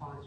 5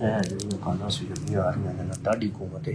ਜਿਹੜੀਆਂ ਖਾਣਾ ਸੀ ਜਿਹੜੀਆਂ ਆ ਰਹੀਆਂ ਨੇ ਤੁਹਾਡੀ ਹਕੂਮਤ ਹੈ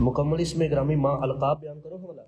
مکمل اس میں گرامی ماں القاب بیان کرو حوالہ.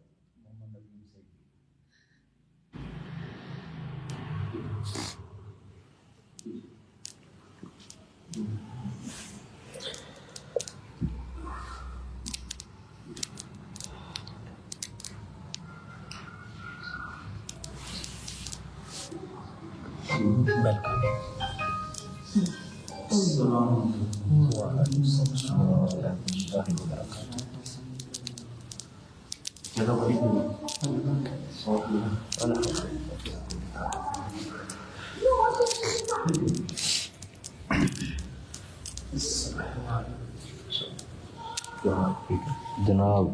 جناب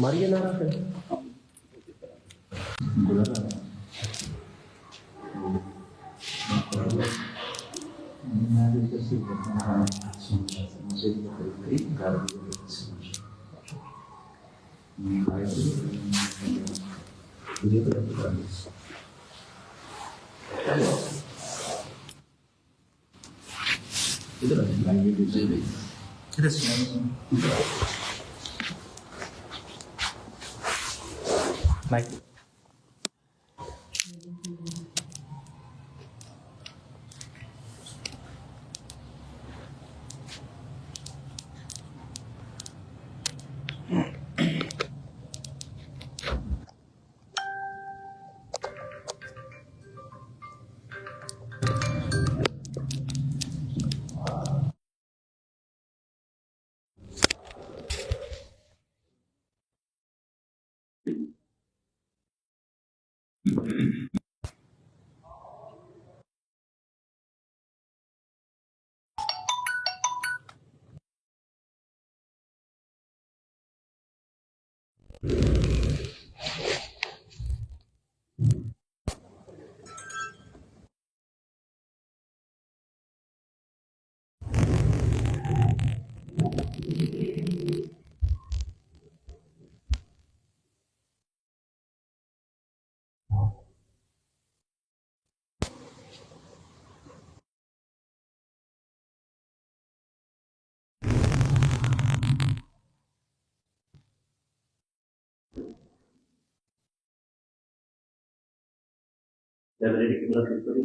ماریے نعرہ پھر. مائک لائبریری کی طرف شروع کری.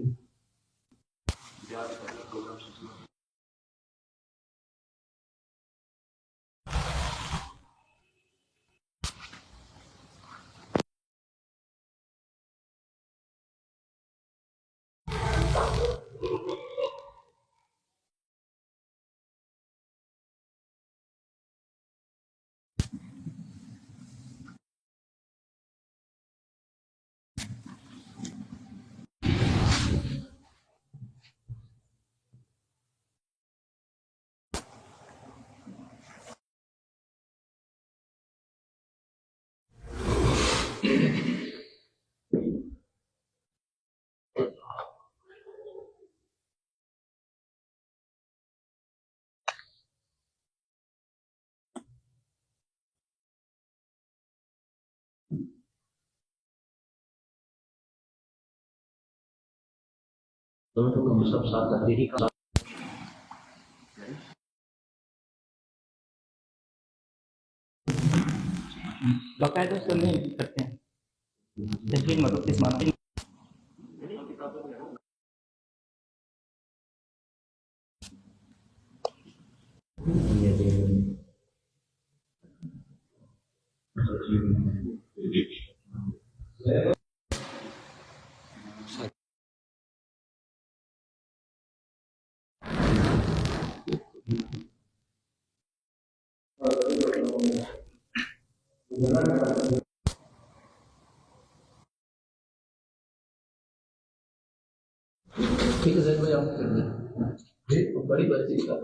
دونوں کو سب ساتھ تحریری کا باقاعدہ اس کو نہیں کرتے ہیں. تحریر مطلب کس معنی ٹھیک ہے زید بھائی آپ کر دیں بڑی بچی کا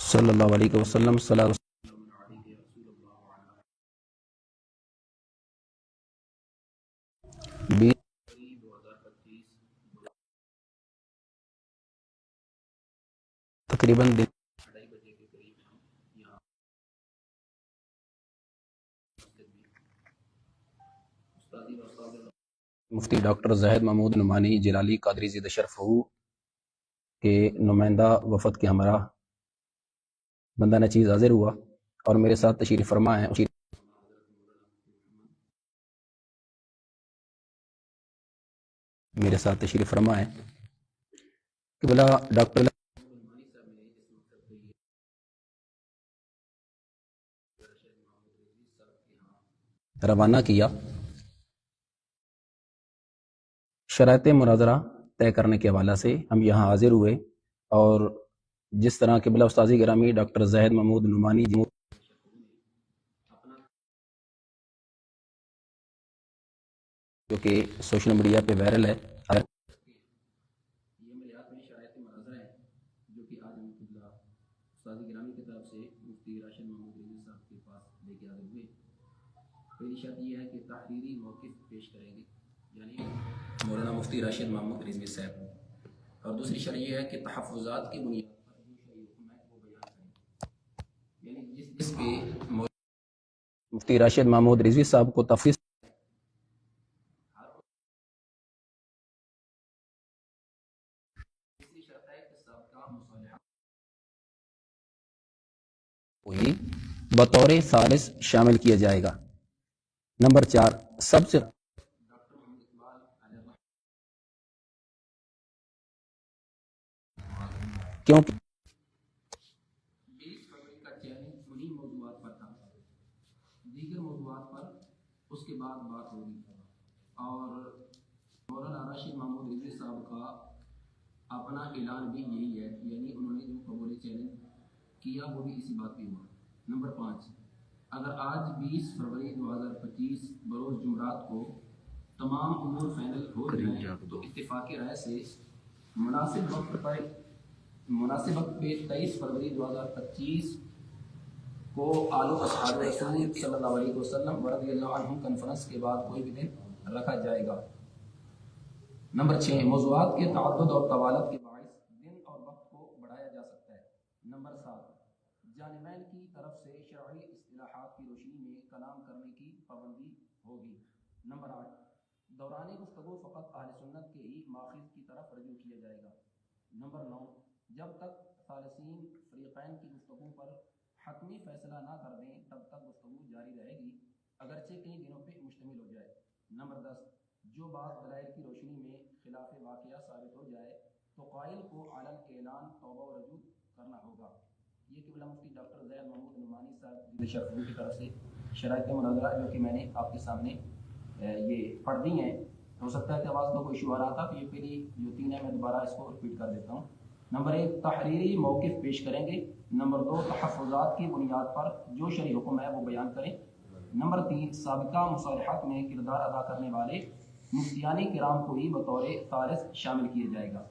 صلی اللہ علیہ وسلم صلاۃ تقریباً مفتی ڈاکٹر زاہد محمود نعمانی جلالی قادری زیدہ شرف ہو کے نمائندہ وفد کے ہمراہ بندہ نچیز حاضر ہوا اور میرے ساتھ تشریف فرما ہے. میرے ساتھ تشریف فرما ہے کہ بلا ڈاکٹر روانہ کیا. شرائط مناظرہ طے کرنے کے حوالہ سے ہم یہاں حاضر ہوئے اور جس طرح قبلہ استاذی گرامی ڈاکٹر زاہد محمود نعمانی جو کہ سوشل میڈیا پہ وائرل ہے، یہ ملیات میں شرائط مناظرہ ہیں جو کہ آج ہم قبلہ استاذی گرامی کی طرف سے مفتی راشد محمود رضوی صاحب کے پاس لے کے حاضر ہوئے. پہلی شرط یہ ہے کہ تحریری موقف پیش کریں گے، یعنی مولانا مفتی راشد محمود رضوی صاحب. اور دوسری شرط یہ ہے کہ تحفظات کی بنیاد پر جو شرعی حکم ہے وہ بیان کریں، یعنی جس پہ مفتی راشد محمود رضوی صاحب کو تفصیل وہی بطور ثالث شامل کیا جائے گا. نمبر 4 سب سے کیونکہ 20 فروری کا چیلنج انہی موضوعات پر تھا، دیگر موضوعات پر اس کے بعد بات ہوگی. اور مولانا راشد محمود رضوی صاحب کا اپنا اعلان بھی یہی ہے، یعنی انہوں نے جو قبول چیلنج کیا وہ بھی اسی بات پہ ہوا. نمبر 5 اگر آج 20 فروری 2025 بروز جمعرات کو تمام امور فائنل ہو جائیں تو اتفاقی رائے سے مناسب وقت پہ 23 فروری 2025 کو آل و اصحاب رسول صلی اللہ علیہ وسلم ورضی اللہ عنہم کانفرنس کے بعد کوئی بھی دن رکھا جائے گا. نمبر 6 موضوعات کے تعدد اور طوالت کے باعث دن اور وقت کو بڑھایا جا سکتا ہے. نمبر 7 جانبین کی طرف سے شرعی اصطلاحات کی روشنی میں کلام کرنے کی پابندی ہوگی. نمبر 8 دوران گفتگو فقط اہل سنت کے ہی ماخذ کی طرف رجوع کیا جائے گا. نمبر 9 جب تک ثالثین فریقین کی گفتگو پر حتمی فیصلہ نہ کر دیں تب تک گفتگو جاری رہے گی، اگرچہ کئی دنوں پہ مشتمل ہو جائے. نمبر 10 جو بات دلائل کی روشنی میں خلاف واقعہ ثابت ہو جائے تو قائل کو علن اعلان توبہ و رجوع کرنا ہوگا. یہ قبلہ مفتی ڈاکٹر زاہد محمود نعمانی صاحب شرف کی طرف سے شرائط مناظرہ جو کہ میں نے آپ کے سامنے یہ پڑھ دی ہیں. ہو سکتا ہے کہ آواز میں کوئی ایشو آ رہا تھا، تو یہ پہلی جو 3 ہے میں دوبارہ اس کو ریپیٹ کر دیتا ہوں. نمبر 1 تحریری موقف پیش کریں گے. نمبر 2 تحفظات کی بنیاد پر جو شرعی حکم ہے وہ بیان کریں. نمبر 3 سابقہ مصالحات میں کردار ادا کرنے والے مفتیان کرام کو ہی بطور ثالث شامل کیا جائے گا.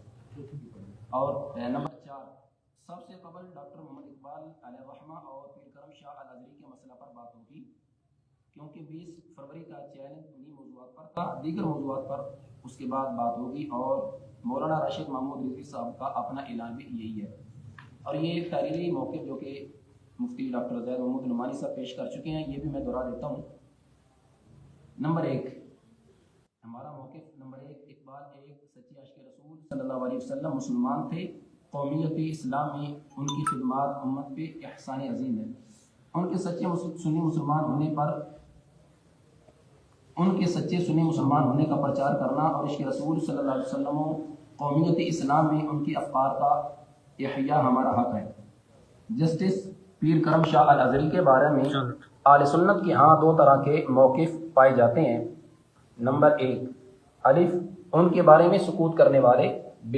اور نمبر 4 سب سے قبل ڈاکٹر محمد اقبال علیہ الرحمہ اور پیر کرم شاہ الازہری کے مسئلہ پر بات ہوگی، کیونکہ 20 فروری کا چیلنج انہی موضوعات پر تھا، دیگر موضوعات پر اس کے بعد بات ہوگی. اور مولانا راشد محمود رضوی صاحب کا اپنا اعلان بھی یہی ہے. اور یہ تحریری موقف جو کہ مفتی ڈاکٹر زاہد محمود نعمانی صاحب پیش کر چکے ہیں یہ بھی میں دہرا دیتا ہوں. نمبر 1 ہمارا موقف نمبر 1 اقبال ایک سچے عاشق رسول صلی اللہ علیہ وسلم مسلمان تھے. قومیت اسلام میں ان کی خدمات امت پہ احسان عظیم ہے. ان کے سچے سنی مسلمان ہونے کا پرچار کرنا اور عشق رسول صلی اللہ علیہ وسلم و قومیت اسلام میں ان کی افکار کا احیاء ہمارا حق ہے. جسٹس پیر کرم شاہ الازہری کے بارے میں اہل سنت کے ہاں 2 طرح کے موقف پائے جاتے ہیں. نمبر 1 الف ان کے بارے میں سکوت کرنے والے، ب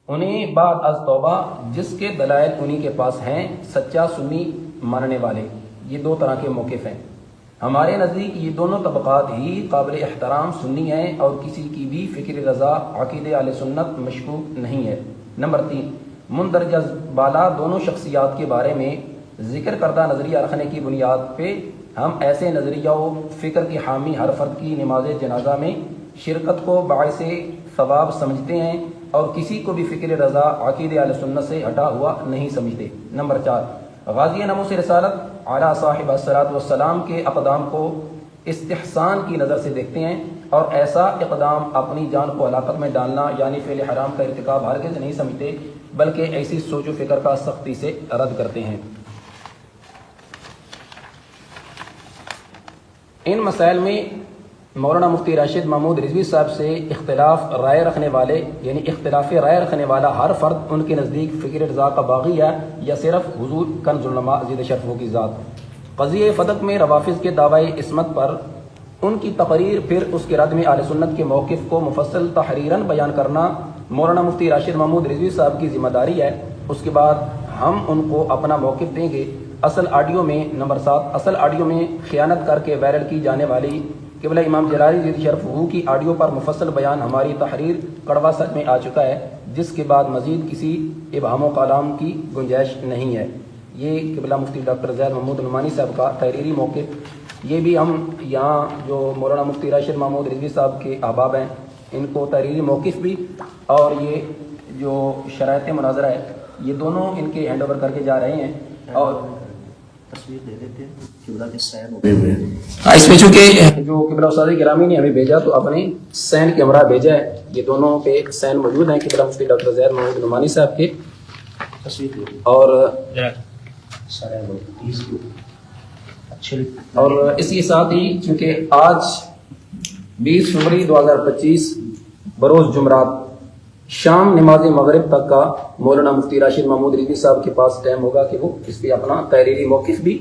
انہیں بعد از توبہ جس کے دلائل انہی کے پاس ہیں سچا سنی ماننے والے. یہ 2 طرح کے موقف ہیں. ہمارے نزدیک یہ دونوں طبقات ہی قابل احترام سنی ہیں اور کسی کی بھی فکر رضا عقید اہل سنت مشکوک نہیں ہے. نمبر 3 مندرجہ بالا دونوں شخصیات کے بارے میں ذکر کردہ نظریہ رکھنے کی بنیاد پہ ہم ایسے نظریہ و فکر کی حامی ہر فرد کی نماز جنازہ میں شرکت کو باعث ثواب سمجھتے ہیں اور کسی کو بھی فکر رضا عقید اہل سنت سے ہٹا ہوا نہیں سمجھتے۔ نمبر 4، غازی ناموس رسالت اعلیٰ صاحب الصلاۃ والسلام کے اقدام کو استحسان کی نظر سے دیکھتے ہیں اور ایسا اقدام اپنی جان کو ہلاکت میں ڈالنا یعنی فعل حرام کا ارتکاب ہرگز نہیں سمجھتے، بلکہ ایسی سوچ و فکر کا سختی سے رد کرتے ہیں۔ ان مسائل میں مولانا مفتی راشد محمود رضوی صاحب سے اختلاف رائے رکھنے والے یعنی اختلاف رائے رکھنے والا ہر فرد ان کے نزدیک فکر رضا کا باغی ہے یا صرف حضور کنز العلماء عزیز شرفوں کی ذات۔ قضیہ فتق میں روافظ کے دعوی عصمت پر ان کی تقریر پھر اس کے رد میں اہل سنت کے موقف کو مفصل تحریراً بیان کرنا مولانا مفتی راشد محمود رضوی صاحب کی ذمہ داری ہے۔ اس کے بعد ہم ان کو اپنا موقف دیں گے۔ اصل آڈیو میں نمبر 7 اصل آڈیو میں خیانت کر کے وائرل کی جانے والی قبلہ امام جلالی عزیز شرفہ کی آڈیو پر مفصل بیان ہماری تحریر کڑوا سچ میں آ چکا ہے، جس کے بعد مزید کسی ابہام و کلام کی گنجائش نہیں ہے۔ یہ قبلہ مفتی ڈاکٹر زید محمود نعمانی صاحب کا تحریری موقف، یہ بھی ہم یہاں جو مولانا مفتی راشد محمود رضوی صاحب کے احباب ہیں ان کو تحریری موقف بھی اور یہ جو شرائط مناظرہ ہے یہ دونوں ان کے ہینڈ اوور کر کے جا رہے ہیں۔ اور تصویر دے دیتے ہیں قبلہ کے سین ہوئے ہوئے اس میں چونکہ جو قبلہ استاد گرامی نے ہمیں بھیجا تو اپنے سین کے ہمراہ بھیجا ہے، یہ دونوں پہ سین موجود ہیں قبلہ مفتی ڈاکٹر زید محمود نعمانی صاحب کے۔ تصویر دے اور سارے تیس اچھے اور اس کے ساتھ ہی چونکہ آج 20 فروری 2025 بروز جمعرات شام نماز مغرب تک کا مولانا مفتی راشد محمود رضوی صاحب کے پاس ٹائم ہوگا کہ وہ اس پہ اپنا تحریری موقف بھی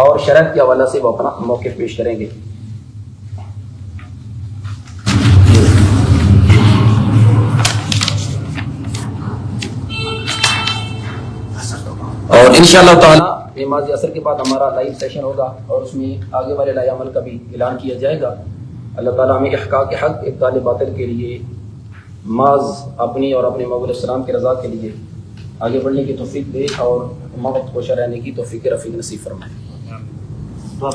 اور شرائط کے حوالہ سے وہ اپنا موقف پیش کریں گے۔ اور انشاءاللہ تعالی نماز عصر کے بعد ہمارا لائیو سیشن ہوگا اور اس میں آگے والے لائے عمل کا بھی اعلان کیا جائے گا۔ اللہ تعالیٰ ہمیں احقاق حق ابطال باطل کے لیے معاذ اپنی اور اپنے محبوب السلام کی رضا کے لیے آگے بڑھنے کی توفیق دے اور موت کوشاں رہنے کی توفیق رفیق نصیب فرمائے۔ دعا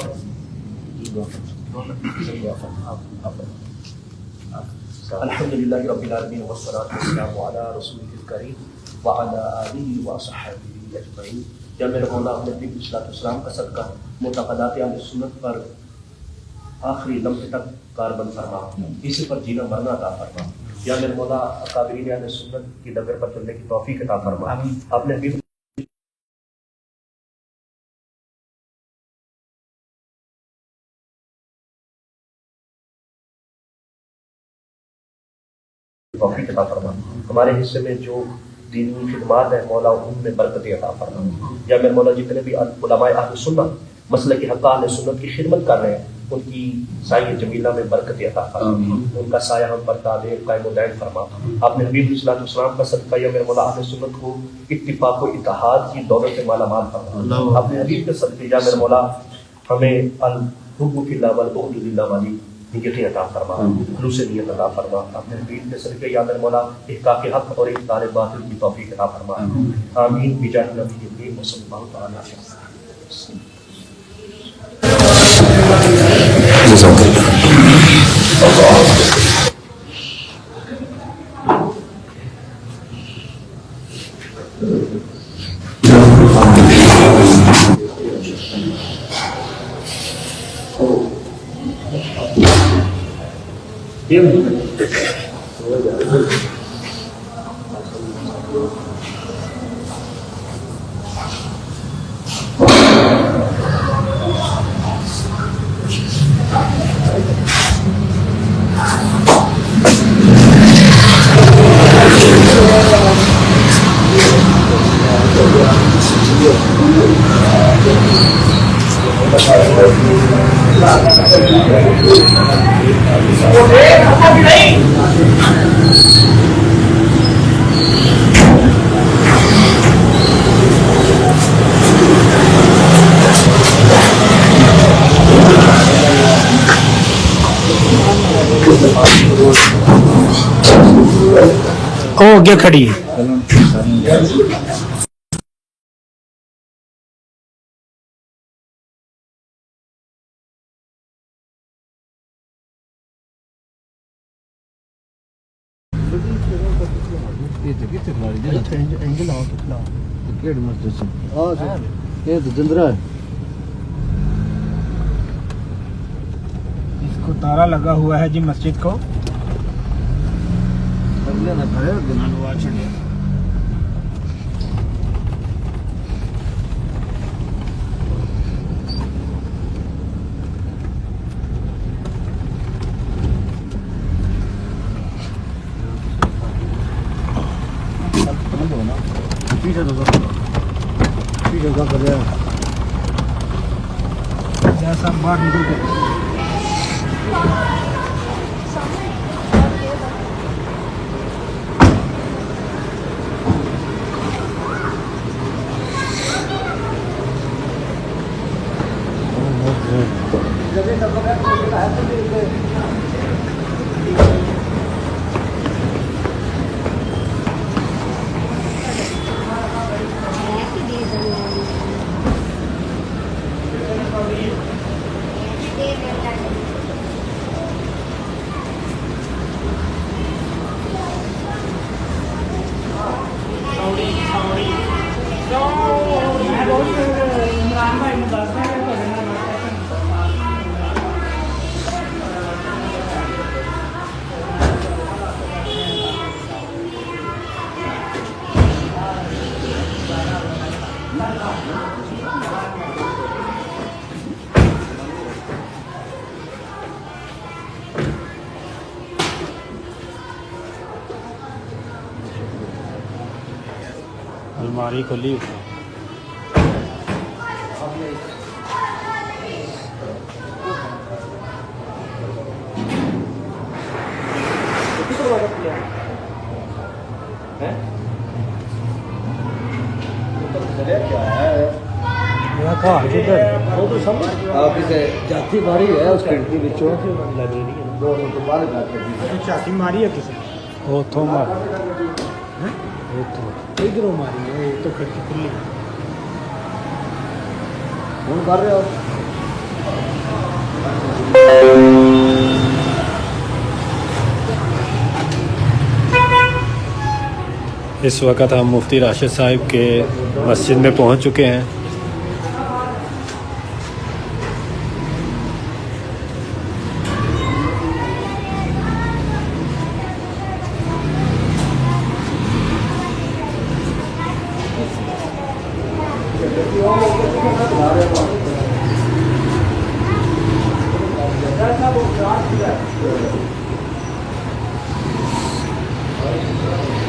الحمدللہ رب العالمین والصلاة والسلام علی رسولہ الکریم وعلی آلہ وصحبہ اجمعین۔ یا میرے مولا اپنے نبی علیہ السلام کا صدقہ معتقدات اہل سنت پر آخری لمحے تک کاربند فرما، اسی پر جینا مرنا عطا فرما۔ یا میرے مولا اکابرین اہل سنت کی ڈگر پر چلنے کی توفیق عطا فرما۔ اپنے حبیب توفیق عطا فرما۔ ہمارے حصے میں جو دینی خدمات ہیں مولا ان میں برکت عطا فرما۔ یا میرے مولا جتنے بھی علماء اہل سنت مسلک حق اہل سنت کی خدمت کر رہے ہیں ان کی سایہ جمیلہ میں برکت عطا فرما، ان کا سایہ ہم پر دائم قائم و دائم فرما۔ اپنے حبیب علیہ السلام کا صدقہ یا میرے مولا اہل سنت کو اتفاق و اتحاد کی دولت سے مالا مال فرما۔ اپنے حبیب کے صدقے یا میرے مولا ہمیں الحب فی اللہ والبغض فی اللہ والی نیت عطا فرما، خلوص نیت عطا فرما۔ اپنے حبیب کے صدقے یا میرے مولا احقاق حق اور ابطال باطل کی توفیق عطا فرما۔ آمین بجاہ نبی کریم صلی اللہ تعالی علیہ وسلم۔ او کیا کھڑی ہے تو کتنے کھلاڑی اینگل آؤ تو کھلاؤ کیڑی مسجد سے یہ تو جندرا ہے اس کو تارا لگا ہوا ہے جی مسجد کو اگلے نہ کھڑے نانوا چھڑے پیچھے تو پیچھے کا کر رہا ہے جیسا باہر نکل کے الماری کھلی آپ اسے جاتی ماری ہے اس کھڑکی بچوں چھاتی ماری ہے کسی اتوں مار ادھر ماری ہے تو کھڑکی کھلی ہوں کر رہے ہو اس وقت ہم مفتی راشد صاحب کے مسجد میں پہنچ چکے ہیں Thank you.